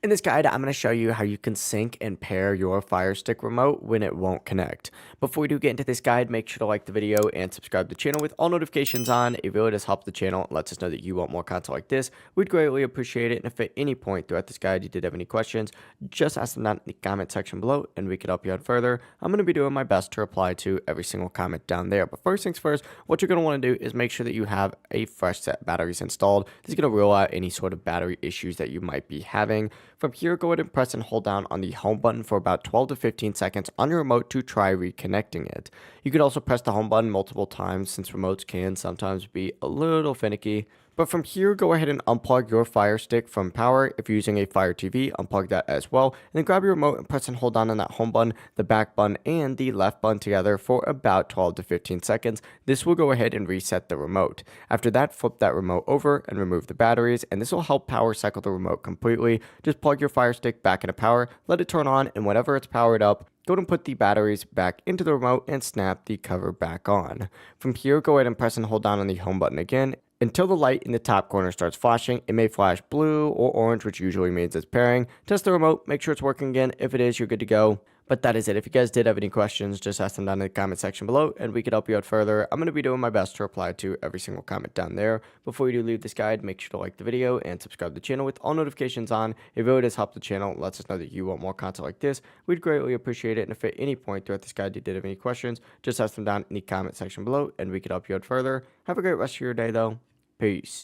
In this guide, I'm going to show you how you can sync and pair your Firestick remote when it won't connect. Before we do get into this guide, make sure to like the video and subscribe to the channel with all notifications on. It really does help the channel and lets us know that you want more content like this. We'd greatly appreciate it. And if at any point throughout this guide you did have any questions, just ask them down in the comment section below and we could help you out further. I'm going to be doing my best to reply to every single comment down there. But first things first, what you're going to want to do is make sure that you have a fresh set of batteries installed. This is going to rule out any sort of battery issues that you might be having. From here, go ahead and press and hold down on the home button for about 12 to 15 seconds on your remote to try reconnecting it. You can also press the home button multiple times since remotes can sometimes be a little finicky. But from here, go ahead and unplug your Fire Stick from power. If you're using a Fire TV, unplug that as well. And then grab your remote and press and hold down on that home button, the back button, and the left button together for about 12 to 15 seconds. This will go ahead and reset the remote. After that, flip that remote over and remove the batteries, and this will help power cycle the remote completely. Just plug your Fire Stick back into power, let it turn on, and whenever it's powered up, go ahead and put the batteries back into the remote and snap the cover back on. From here, go ahead and press and hold down on the home button again until the light in the top corner starts flashing. It may flash blue or orange, which usually means it's pairing. Test the remote, make sure it's working again. If it is, you're good to go. But that is it. If you guys did have any questions, just ask them down in the comment section below and we could help you out further. I'm going to be doing my best to reply to every single comment down there. Before you do leave this guide, make sure to like the video and subscribe to the channel with all notifications on. It really does help the channel. It lets us know that you want more content like this. We'd greatly appreciate it. And if at any point throughout this guide you did have any questions, just ask them down in the comment section below and we could help you out further. Have a great rest of your day though. Peace.